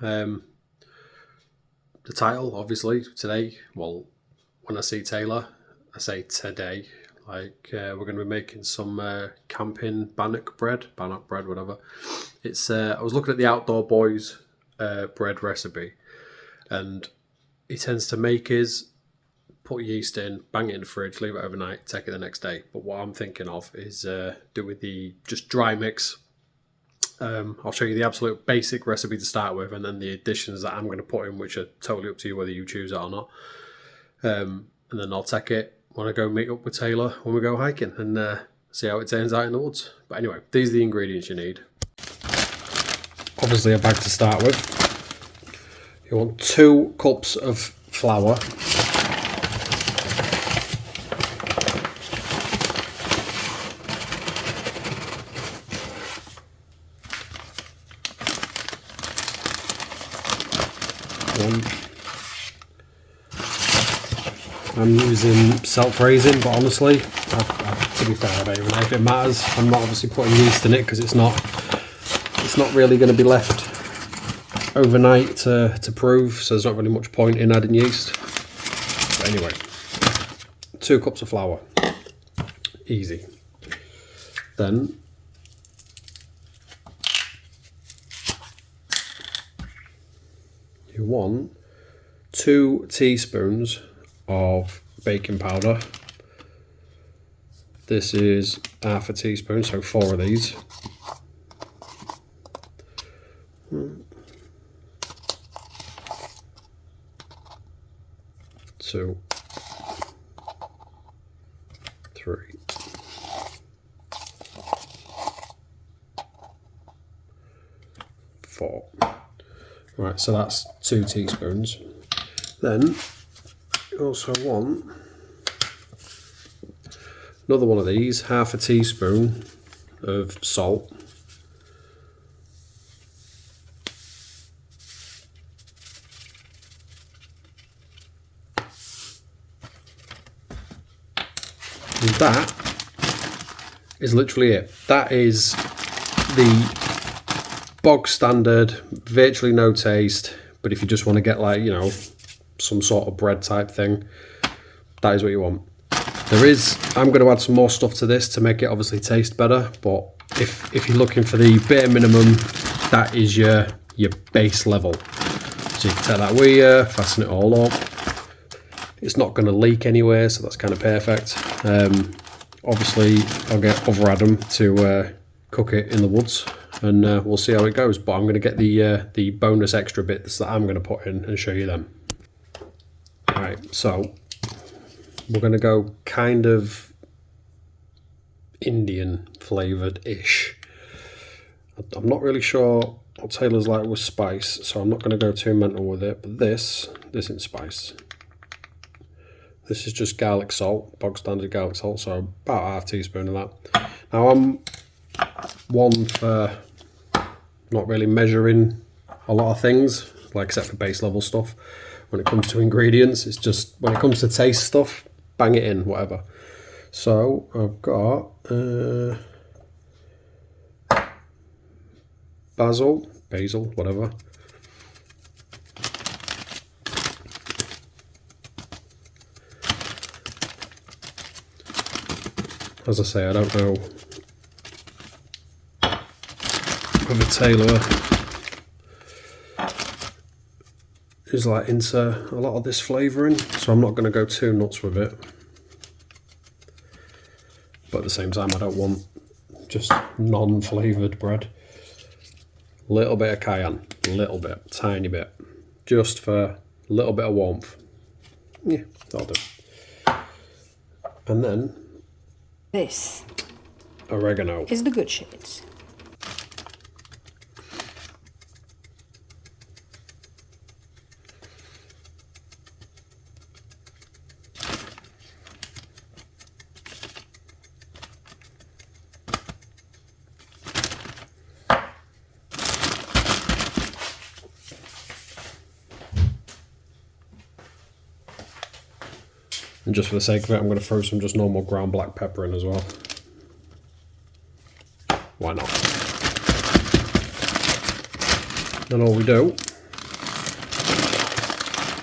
The title, obviously, today, well, when I see Taylor, I say today. Like, we're going to be making some camping bannock bread, whatever. It's I was looking at the Outdoor Boys bread recipe, and he tends to make his, put yeast in, bang it in the fridge, leave it overnight, take it the next day. But what I'm thinking of is do with the just dry mix. I'll show you the absolute basic recipe to start with, and then the additions that I'm going to put in, which are totally up to you whether you choose it or not. And then I'll take it when I go meet up with Taylor when we go hiking and see how it turns out in the woods. But anyway, these are the ingredients you need. Obviously a bag to start with. You want 2 cups of flour. I'm using self-raising, but honestly, to be fair, I don't even know if it matters. I'm not obviously putting yeast in it because it's not really going to be left overnight to prove, so there's not really much point in adding yeast. But anyway, 2 cups of flour, easy. Then you want 2 teaspoons of baking powder. This is half a teaspoon, so 4 of these. 2, 3, 4. Right, so that's 2 teaspoons. Then you also want another one of these, half a teaspoon of salt. And that is literally it. That is the bog standard, virtually no taste, but if you just want to get, like, you know, some sort of bread type thing, that is what you want. I'm going to add some more stuff to this to make it obviously taste better, but if you're looking for the bare minimum, that is your base level. So you can take that with you, fasten it all up. It's not going to leak anywhere, so that's kind of perfect. Obviously I'll get other Adam to cook it in the woods, and we'll see how it goes, but I'm going to get the bonus extra bits that I'm going to put in and show you them. Alright, so we're going to go kind of Indian flavoured-ish. I'm not really sure what Taylor's like with spice, so I'm not going to go too mental with it, but this isn't spice. This is just garlic salt, bog standard garlic salt, so about half teaspoon of that. Now I'm one for not really measuring a lot of things, like except for base level stuff. When it comes to ingredients, it's just, when it comes to taste stuff, bang it in, whatever. So I've got basil, whatever. As I say, I don't know whether Taylor is like into a lot of this flavouring, so I'm not going to go too nuts with it. But at the same time, I don't want just non-flavoured bread. A little bit of cayenne, tiny bit, just for a little bit of warmth. Yeah, that'll do. And then this oregano is the good shit. And just for the sake of it, I'm going to throw some just normal ground black pepper in as well. Why not? Then all we do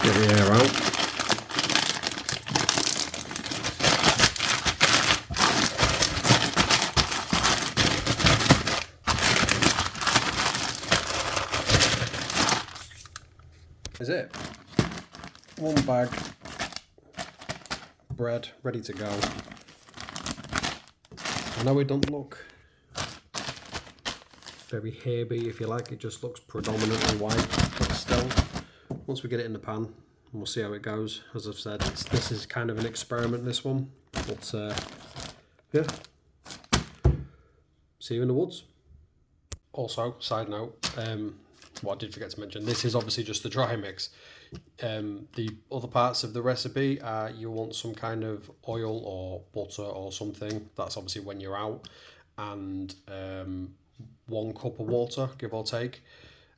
Get the air out. Is it? One bag bread ready to go. I know it don't look very herby, if you like, it just looks predominantly white, but still, once we get it in the pan, we'll see how it goes. As I've said, this is kind of an experiment, this one, but yeah, see you in the woods. Also, side note, what I did forget to mention, this is obviously just the dry mix. The other parts of the recipe, you want some kind of oil or butter or something. That's obviously when you're out, and 1 cup of water, give or take.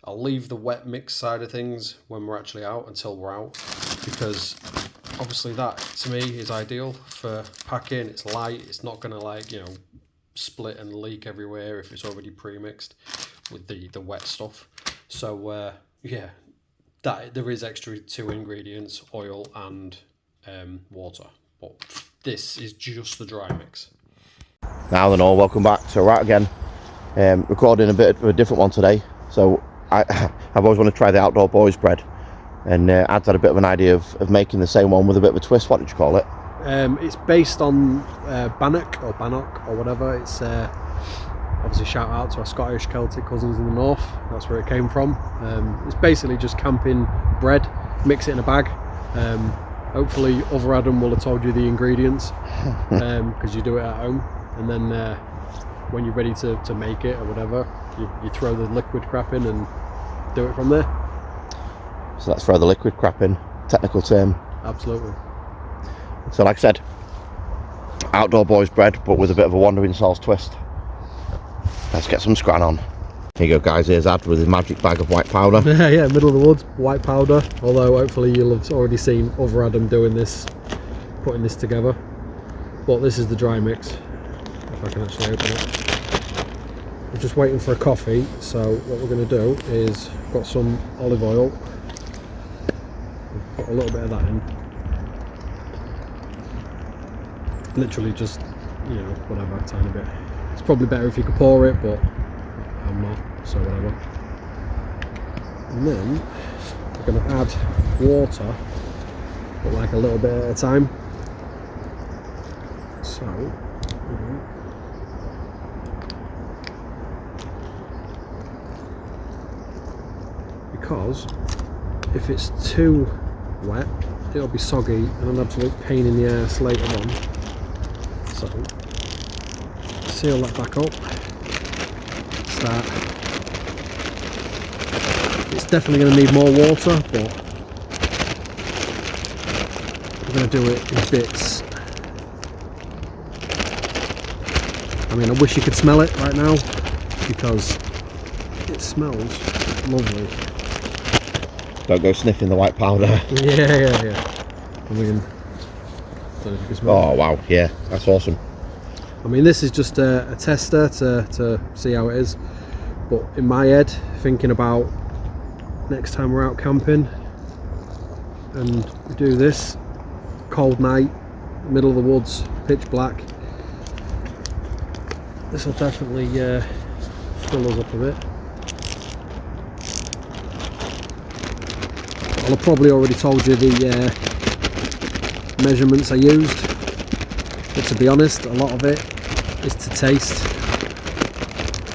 I'll leave the wet mix side of things when we're actually out, until we're out, because obviously that to me is ideal for packing. It's light, it's not gonna, like, you know, split and leak everywhere if it's already pre-mixed with the wet stuff. So yeah, that there is extra 2 ingredients, oil and water, but this is just the dry mix. Now then all, welcome back. So right again, recording a bit of a different one today. So I've always wanted to try the Outdoor Boys bread, and Ad's had a bit of an idea of making the same one with a bit of a twist. What did you call it? It's based on bannock or whatever. It's obviously shout out to our Scottish Celtic cousins in the north. That's where it came from. It's basically just camping bread, mix it in a bag. Hopefully other Adam will have told you the ingredients, because you do it at home, and then when you're ready to make it or whatever, you throw the liquid crap in and do it from there. So let's throw the liquid crap in, technical term. Absolutely. So like I said, Outdoor Boys bread, but with a bit of a Wandering Souls twist. Let's get some scran on. Here you go guys, here's Ad with his magic bag of white powder. Yeah, middle of the woods, white powder. Although hopefully you'll have already seen other Adam doing this, putting this together. But this is the dry mix, if I can actually open it. We're just waiting for a coffee, so what we're going to do is, got some olive oil, put a little bit of that in. Literally just, you know, whatever, a tiny bit. It's probably better if you could pour it, but I'm not, so whatever. And then we're going to add water, but like a little bit at a time. So, because if it's too wet, it'll be soggy and an absolute pain in the ass later on. So, seal that back up. Start. It's definitely going to need more water, but we're going to do it in bits. I mean, I wish you could smell it right now, because it smells lovely. Don't go sniffing the white powder. Yeah. I mean, don't know if you can smell Oh wow, yeah, that's awesome. I mean, this is just a tester to see how it is, but in my head, thinking about next time we're out camping and we do this, cold night, middle of the woods, pitch black, this will definitely fill us up a bit. I'll have probably already told you the measurements I used, but to be honest, a lot of it is to taste.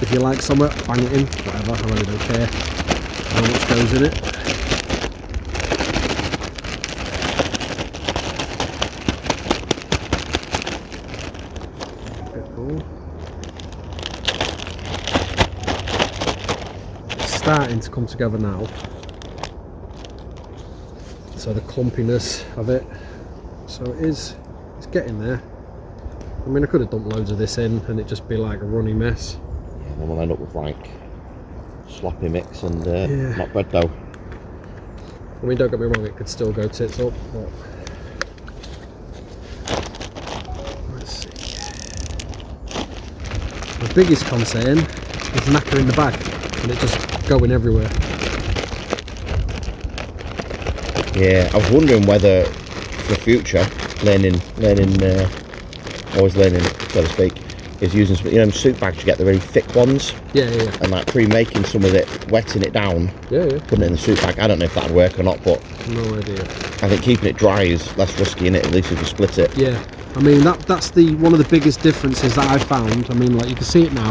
If you like something, bang it in, whatever, I really don't care how much goes in it. It's starting to come together now. So the clumpiness of it, so it's getting there. I mean, I could have dumped loads of this in and it'd just be like a runny mess. Yeah, then we'll end up with like sloppy mix and not bread dough. I mean, don't get me wrong, it could still go tits up, but let's see. The biggest concern is knackering the bag and it just going everywhere. Yeah, I was wondering whether for the future, always learning, so to speak, is using some, you know, soup bags you get, the really thick ones. Yeah. And like pre-making some of it, wetting it down, putting it in the soup bag. I don't know if that'd work or not, but No idea. I think keeping it dry is less risky in it, at least if you split it. Yeah, I mean that's one of the biggest differences that I found. I mean, like, you can see it now,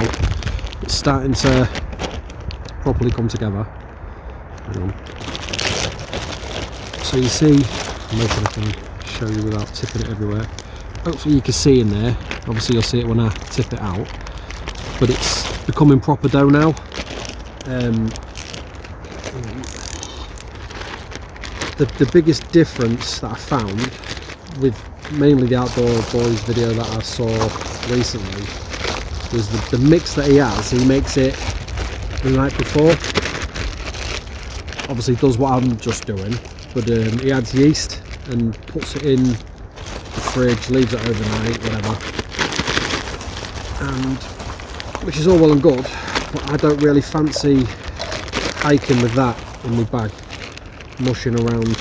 it's starting to properly come together. Hang on. So you see, I'm hoping I can show you without tipping it everywhere. Hopefully you can see in there. Obviously you'll see it when I tip it out, but it's becoming proper dough now. The biggest difference that I found with mainly the Outdoor Boys video that I saw recently was the mix that he has. He makes it the night before. Obviously does what I'm just doing, but he adds yeast and puts it in the fridge, leaves it overnight, whatever, and which is all well and good, but I don't really fancy hiking with that in my bag, mushing around.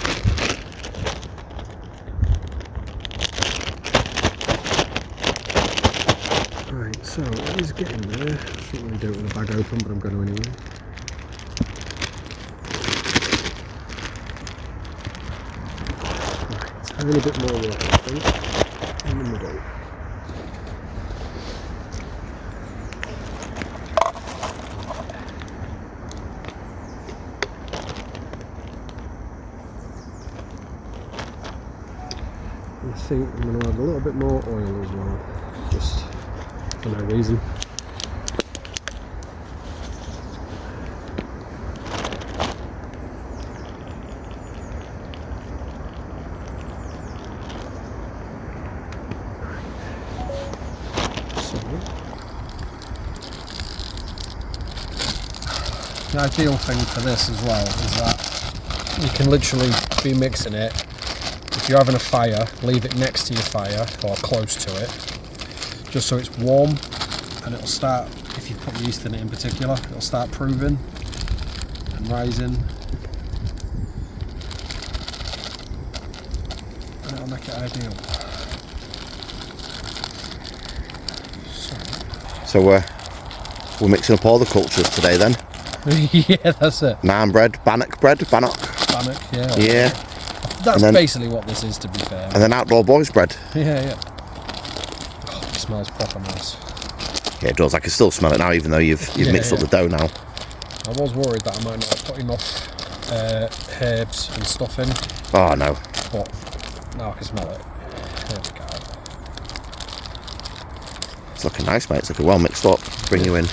Right, so it is getting there. I shouldn't really do it with the bag open, but I'm going to anyway. A little bit more work, I think, in the middle. I think I'm going to add a little bit more oil as well, just for no reason. The ideal thing for this as well is that you can literally be mixing it. If you're having a fire, leave it next to your fire or close to it, just so it's warm, and it'll start, if you've put yeast in it in particular, it'll start proving and rising, and it'll make it ideal. So we're mixing up all the cultures today then. Yeah, that's it. Naan bread, bannock, Bannock, yeah. Yeah. That's then, basically what this is, to be fair. And then Outdoor Boys bread. Yeah. Oh, it smells proper nice. Yeah, it does. I can still smell it now, even though you've mixed up the dough now. I was worried that I might not have put enough herbs and stuff in. Oh no. But now I can smell it. There we go. It's looking nice, mate. It's looking well mixed up. Bring you in.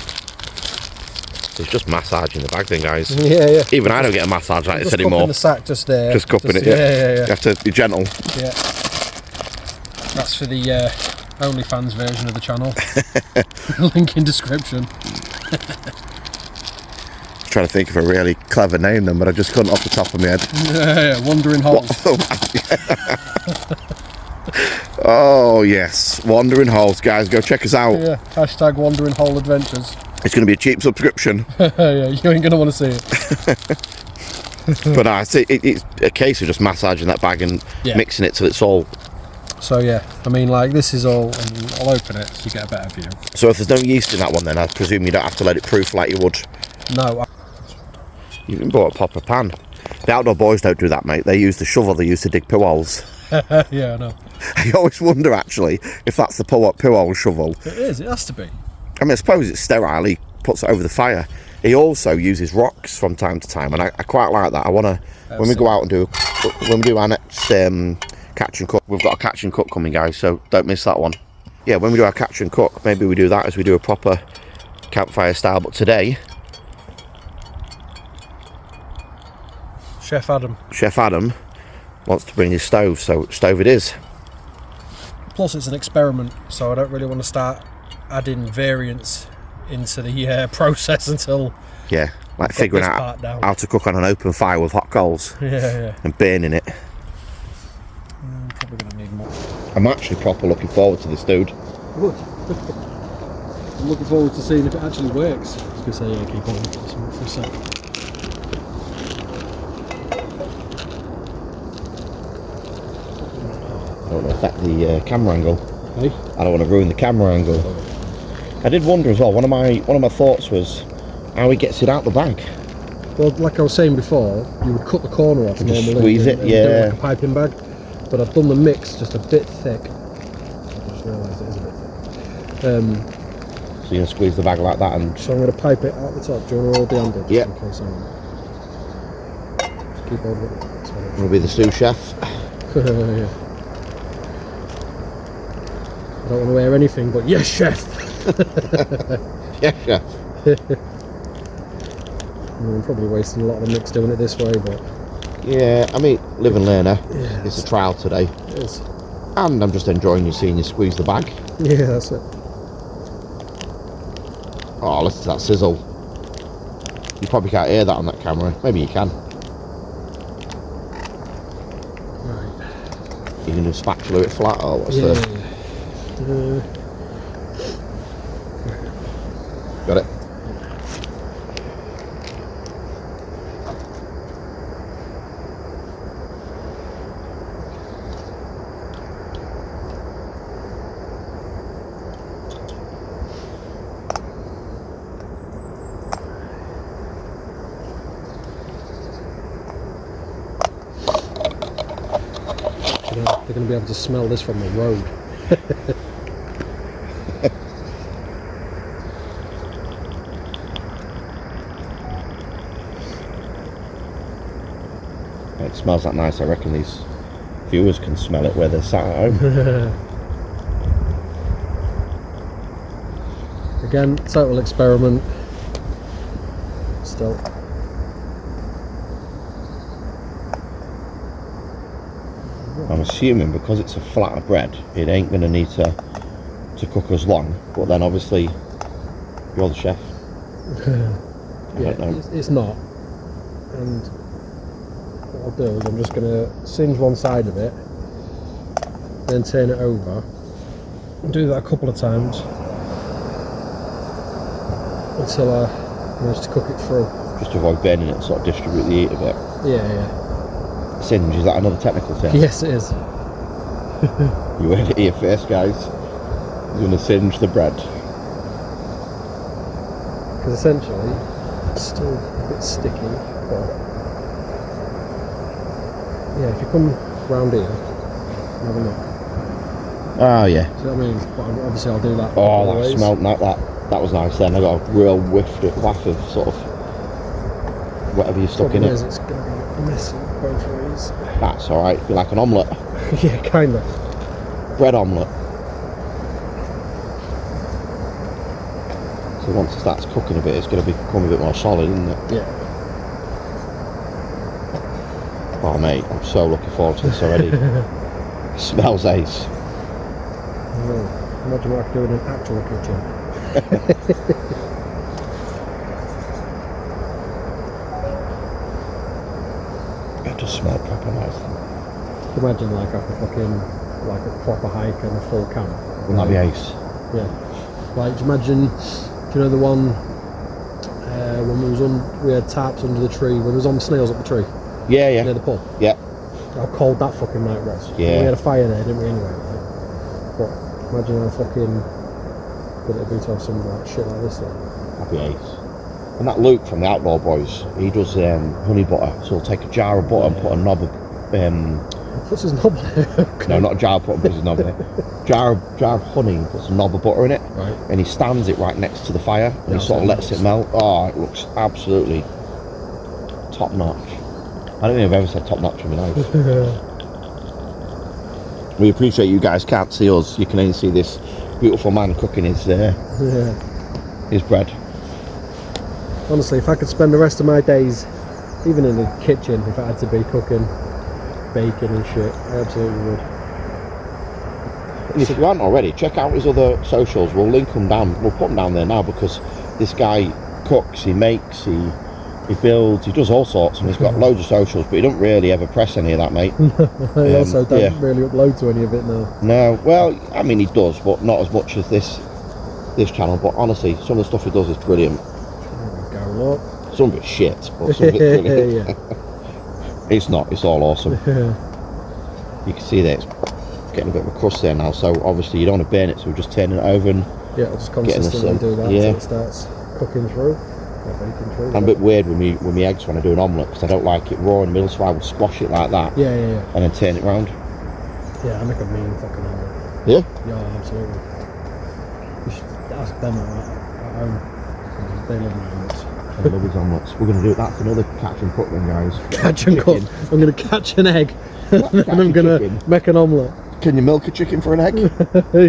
It's just massaging the bag then, guys. Yeah. Even I don't get a massage like this anymore. Just cupping the sack just there. Just cupping it, yeah. You have to be gentle. Yeah. That's for the OnlyFans version of the channel. Link in description. Trying to think of a really clever name then, but I just couldn't off the top of my head. Yeah, Wandering Holes. Oh yes, Wandering Holes, guys, go check us out. Yeah, hashtag Wandering Hole Adventures. It's going to be a cheap subscription. Yeah, you ain't going to want to see it. But it's a case of just massaging that bag and mixing it till it's all. So yeah, I mean, like, this is all, and I'll open it so you get a better view. So if there's no yeast in that one, then I presume you don't have to let it proof like you would. No. You even bought a proper pan. The Outdoor Boys don't do that, mate. They use the shovel they use to dig poo holes. Yeah, I know. I always wonder, actually, if that's the poo hole shovel. It is, it has to be. I mean, I suppose it's sterile. He puts it over the fire. He also uses rocks from time to time, and I quite like that. I want to, when we go out and when we do our next catch and cook, we've got a catch and cook coming, guys, so don't miss that one. Yeah, when we do our catch and cook, maybe we do that as we do a proper campfire style, but today, Chef Adam wants to bring his stove, so stove it is. Plus it's an experiment, so I don't really want to start adding variants into the process until like figuring out how to cook on an open fire with hot coals. Yeah. And burning it. I'm probably going to need more. I'm actually proper looking forward to this, dude. Good. I'm looking forward to seeing if it actually works. I was going to say, yeah, keep on for a sec. affect the camera angle. Hey? I don't want to ruin the camera angle. I did wonder as well. One of my thoughts was how he gets it out the bag. Well, like I was saying before, you would cut the corner off And just normally. squeeze it, and yeah. do it like a piping bag. But I've done the mix just a bit thick. I just realised it is a bit thick. So you're gonna squeeze the bag like that, and So I'm going to pipe it out the top. Do you want to hold the handle just Yeah. in case I want? Just keep holding it. That's fine. we'll be the sous chef. Yeah. I don't want to wear anything but yes, chef. Yeah, chef. I'm probably wasting a lot of the mix doing it this way, but Yeah, I mean, live and learn. Yeah. It's a trial today, it is. and I'm just enjoying you seeing you squeeze the bag. Yeah, that's it. Oh, listen to that sizzle. You probably can't hear that on that camera. Maybe you can. Right. You can just spatula it flat, or what's Yeah. the... Got it? They're going to be able to smell this from the road. It smells that nice. I reckon these viewers can smell it where they're sat at home. Again, total experiment. Still. I'm assuming because it's a flatter bread, it ain't going to need to cook as long. But then obviously, you're the chef. I Yeah, don't know. it's not. And what I'll do is I'm just going to singe one side of it, then turn it over. And do that a couple of times until I manage to cook it through. Just to avoid burning it, sort of distribute the heat a bit. Yeah. Singe, is that another technical term? Yes, it is. You heard it here first, guys. You're going to singe the bread. Because essentially, it's still a bit sticky. But yeah, if you come round here, have a look. Oh, yeah. See what I mean? But obviously, I'll do that. Oh, that always. smelled like that. That was nice then. I got a real whiff of sort of whatever you stuck in Problem it. is, it's going to be messy both ways. That's alright. Be like an omelette. Yeah, kind of. Bread omelette. So once it starts cooking a bit, it's going to become a bit more solid, isn't it? Yeah. Oh, mate, I'm so looking forward to this already. Smells ace. Imagine what I could do in an actual kitchen. It does smell proper nice. Imagine like after fucking like a proper hike and a full camp. Wouldn't that be ace? Yeah. Like, do you imagine? Do you know the one when we had tarps under the tree when we was on snails up the tree Yeah, near yeah. the pub? Yeah. How cold that fucking night was. Yeah. We had a fire there, didn't we? Anyway. Like, but imagine how fucking good it'd be to have some like shit like this. Though. That'd be ace. And that Luke from the Outdoor Boys, he does honey butter. So he'll take a jar of butter and put a knob of Puts his knob on it. no, not a jar of butter, puts his knob in it. Jar of honey and puts a knob of butter in it. Right. And he stands it right next to the fire and he sort of lets it melt. Oh, it looks absolutely top notch. I don't think I've ever said top notch in my life. We appreciate you guys can't see us. You can only see this beautiful man cooking his bread. Honestly, if I could spend the rest of my days, even in the kitchen, if I had to be cooking, baking and shit, I absolutely would. And if you haven't already, check out his other socials. We'll link them down. We'll put them down there now because this guy cooks, he makes, he builds, he does all sorts, and he's got loads of socials, but he don't really ever press any of that, mate. I also don't yeah. really upload to any of it now. No, well, I mean, he does, but not as much as this channel. But honestly, some of the stuff he does is brilliant. There we go, look. Some of it's shit, but some of it's brilliant. Yeah. It's not. It's all awesome. You can see that it's getting a bit of a crust there now, so obviously you don't want to burn it, so we're just turning it over and Yeah, I'll just getting the consistently sun. do that Yeah. until it starts cooking through. Or baking through. I'm a bit weird with me eggs when I do an omelette because I don't like it raw in the middle, so I will squash it like that. Yeah. And then turn it round. Yeah, I make a mean fucking omelette. Yeah. Yeah, absolutely. You should ask them at home. They love my omelettes. I love his omelettes. We're going to do that's another catch and cook then, guys. Catch and cook. I'm going to catch an egg What, and I'm going to chicken? make an omelette. Can you milk a chicken for an egg?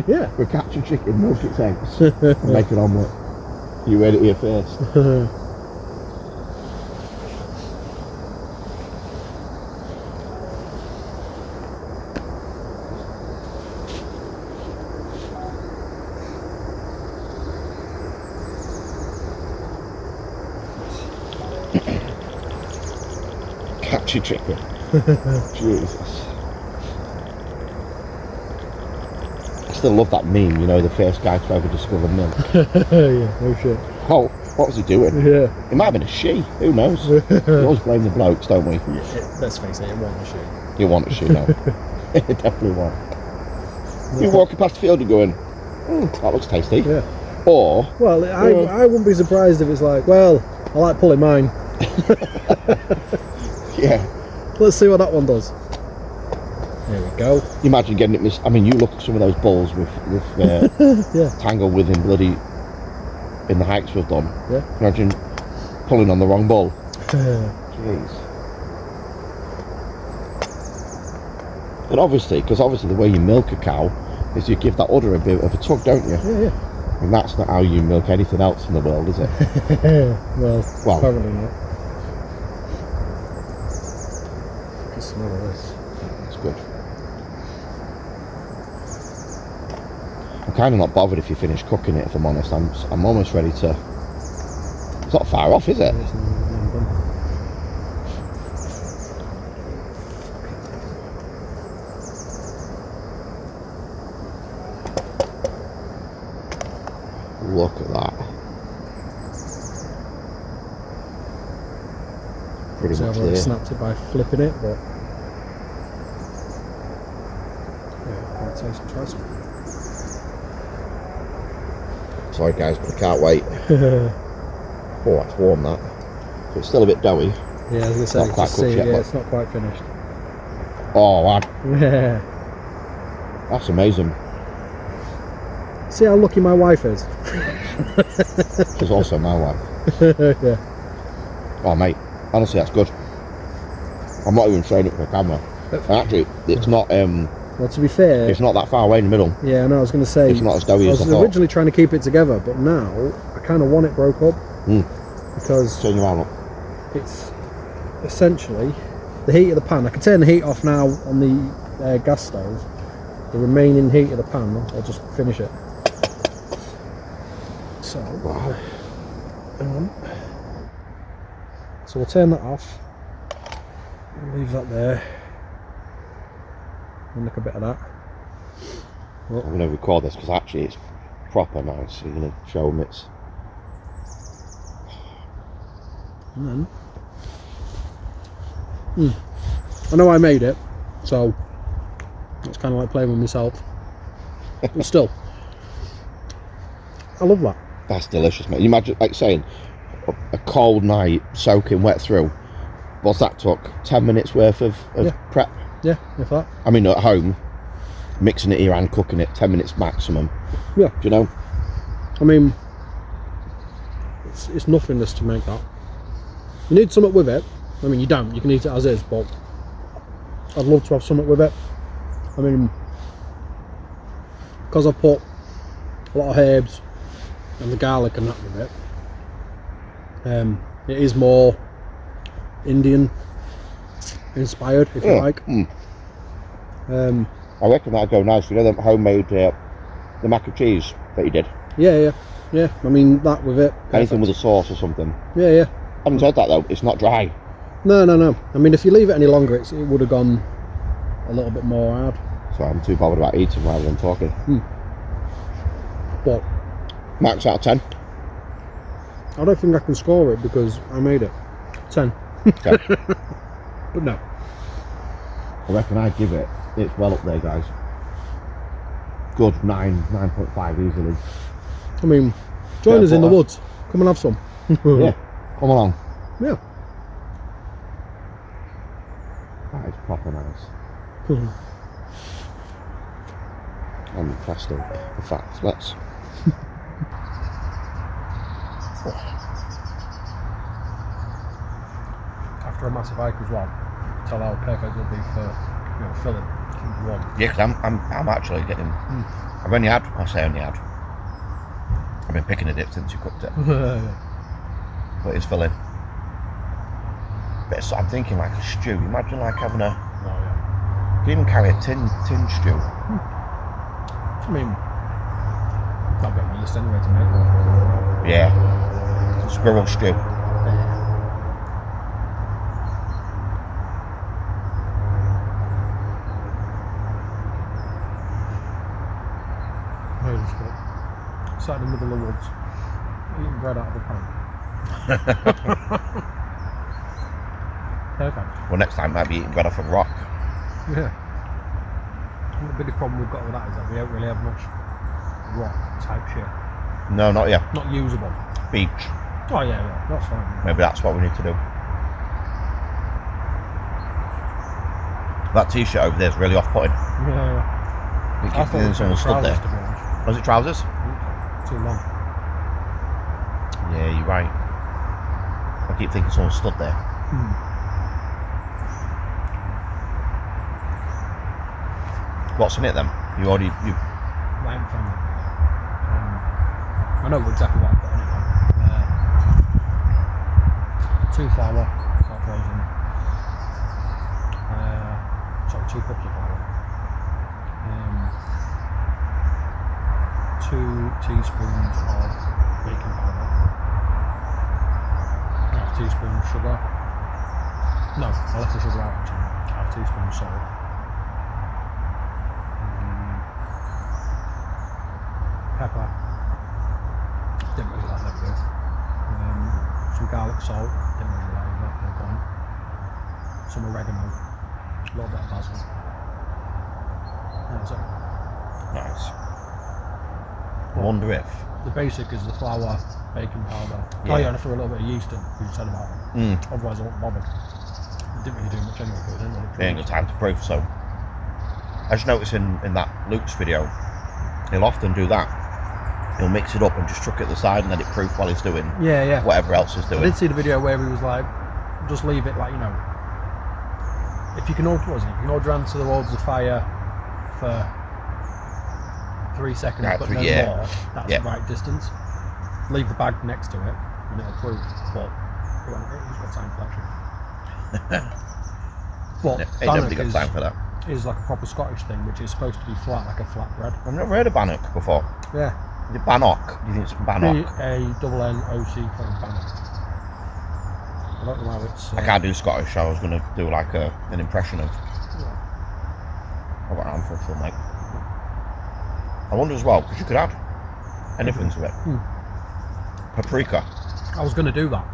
Yeah. We're catching chicken, milk its eggs, and make an omelette. You heard it here first. Catch your chicken. Jesus. I still love that meme, you know, the first guy to ever discover milk. Yeah, no shit. Oh, what was he doing? Yeah. It might have been a she, who knows? We always blame the blokes, don't we? Yeah, let's face it, it wasn't a shit. You want a she, no. It definitely won't. You're walking past the field and going, that looks tasty. Yeah. Or, Well, I wouldn't be surprised if it's like, well, I like pulling mine. yeah. Let's see what that one does. There we go. You imagine getting it I mean, you look at some of those bulls with Yeah. tangled with him bloody in the hikes we've done. Yeah. Imagine pulling on the wrong bull. Jeez. And obviously, because the way you milk a cow is you give that udder a bit of a tug, don't you? Yeah. And that's not how you milk anything else in the world, is it? Well, apparently not. Just smell of this. It's good. I'm kind of not bothered if you finish cooking it, if I'm honest. I'm almost ready to... It's not far off, is it? It's not done. Look at that. Pretty So much I've already there. snapped it by flipping it, but yeah, I'll taste try some. Sorry guys, but I can't wait. Oh, that's warm that. So it's still a bit doughy. Yeah, as I say, Not quite just cooked see, yet, yeah, but- it's not quite finished. Oh, lad, Yeah. that's amazing. See how lucky my wife is. She's also my wife. Yeah. Oh mate, honestly that's good. I'm not even showing it for the camera. And actually, it's not Well, to be fair, it's not that far away in the middle. yeah, no, I was going to say, It's not as doughy I as was I thought. originally trying to keep it together, but now I kind of want it broke up because Turn your arm up. it's essentially the heat of the pan. I can turn the heat off now on the gas stove. The remaining heat of the pan, I'll just finish it. So, Wow. hang on. So we'll turn that off. We'll leave that there. And look a bit of that. I'm going to record this because actually it's proper nice. So you're going to show them it's... And then, I know I made it, so it's kind of like playing with myself. But still, I love that. That's delicious, mate. You imagine, like saying, a cold night soaking wet through. What's that took? 10 minutes worth of Yeah. prep? Yeah, if that. I mean, at home, mixing it here and cooking it, 10 minutes maximum. Yeah. Do you know? I mean, it's nothingness to make that. You need something with it. I mean, you don't. You can eat it as is, but I'd love to have something with it. I mean, because I've put a lot of herbs and the garlic and that with it, it is more Indian inspired, if you like. I reckon that'd go nice. You know, the homemade the mac and cheese that you did. Yeah. I mean, that with it. Anything with a sauce or something. Yeah. Having said that though, it's not dry. No. I mean, if you leave it any longer, it would have gone a little bit more hard. So I'm too bothered about eating rather than talking. But Max out of 10. I don't think I can score it because I made it. 10. Okay. But no. I reckon I'd give it. It's well up there, guys. good 9.5 easily. I mean, join us in the butter. woods. Come and have some. Yeah, come along. Yeah. That is proper nice. I'm impressed though. In fact, let's. After a massive hike as well, tell how perfect it'll be for filling. One. Yeah, because I'm actually getting. I've only had. I say only had. I've been picking a dip since you cooked it. But it's filling. But I'm thinking like a stew. Imagine like having a. Oh yeah. You can even carry a tin stew. I mean, that'll be on my list anyway to make. Yeah. Squirrel stew. Sat in the middle of the woods, eating bread out of a pan. Perfect. Well, next time might be eating bread off a rock. Yeah. The biggest problem we've got with that is that we don't really have much rock type shit. No, not yet. Not usable. Beach. Oh yeah, that's fine. Maybe that's what we need to do. That t-shirt over there is really off-putting. Yeah. You keep thinking someone stood there. Was it trousers? Too long. Yeah, you're right. I keep thinking someone stood there. What's in it then? You I haven't found it. I know exactly what I put in it now. 2 flour, salt frozen. Sorry, 2 cups of flour. 2 teaspoons of baking powder. Half teaspoon sugar. No, I left the sugar out actually. Half teaspoon salt. Pepper. Didn't really like that bit. Some garlic salt. Didn't really like that. No point. Some oregano. A little bit of basil. That's it. Nice. I wonder if. The basic is the flour, baking powder. Yeah. Oh yeah, and I threw a little bit of yeast in, you said about it. Otherwise I wouldn't bother. It didn't really do much anyway, because it didn't really They ain't got time to proof, so. I just noticed in that Luke's video, he'll often do that. He'll mix it up and just chuck it at the side and let it proof while he's doing whatever else he's doing. I did see the video where he was like, just leave it like, if you can hold your hand towards the fire for 3 seconds, but no more, that's the right distance. Leave the bag next to it and it'll proof, but he's got time for that shit. But Ain't nobody got time for that. Is like a proper Scottish thing, which is supposed to be flat, like a flat bread. I've never heard of bannock before. Yeah. Is it bannock? Do you think it's bannock? B-A-N-N-O-C called bannock. I don't know how it's... I can't do Scottish, so I was going to do like an impression of... I've got an arm for a film, mate. I wonder as well, because you could add anything to it. Paprika. I was going to do that.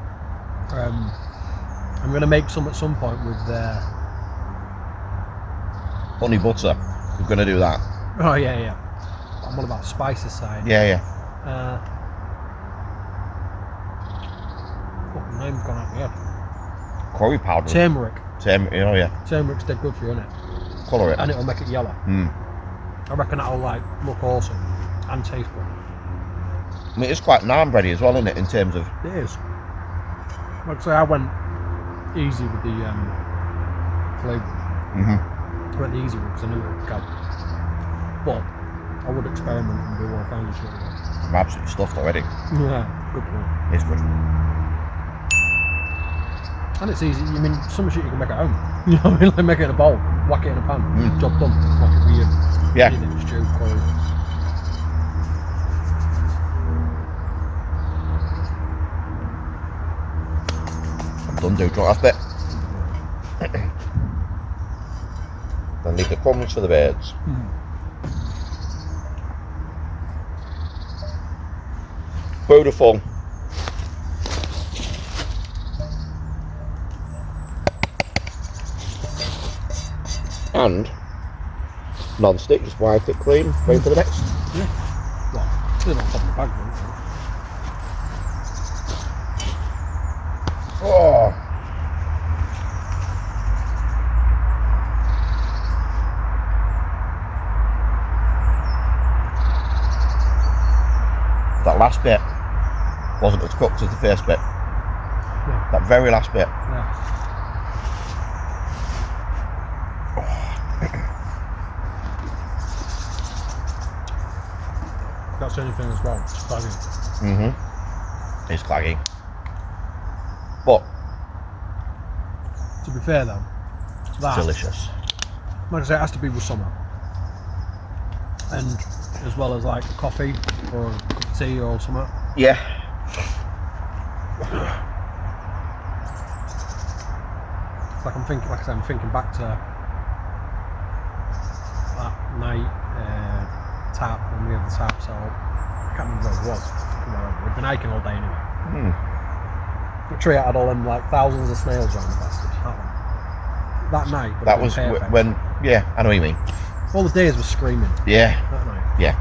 I'm going to make some at some point with honey butter. You're going to do that. Oh yeah. I'm all about spices side. Yeah. What the name's gone out of my head? Curry powder. Turmeric. Oh yeah. Turmeric's dead good for you, isn't it? Colour it. And it'll make it yellow. I reckon that'll look awesome and taste good. I mean, it's quite naan bready as well, isn't it? In terms of. It is. Like I say, I went easy with the flavour. I went the easy route because I knew it would go. But I would experiment and do all kinds of shit with it. I'm absolutely stuffed already. Yeah, good point. It's good. And it's easy. I mean, some shit you can make at home. You know what I mean? Like make it in a bowl, whack it in a pan, job done. Whack it with your stew, curry. I'm done doing that bit. Then leave the crumbs for the birds. Beautiful. And non-stick, just wipe it clean, wait for the next. Yeah. Well, still on top of the bag, though. Oh. That last bit wasn't as cooked as the first bit. Yeah. That very last bit. Yeah. That's the only thing as well. It's clagging. It's claggy. But To be fair though, that, delicious. like I say, it has to be with summer. And as well as like coffee or a cup of tea or something. Yeah. It's like I'm thinking, like I said, I'm thinking back to that night tap when we had the tap. So I can't remember where it was. We'd been hiking all day anyway. The tree had all them like thousands of snails around the bastard. That night. That was perfect. when. Yeah, I know what you mean. All the days were screaming. Yeah. That night. Yeah.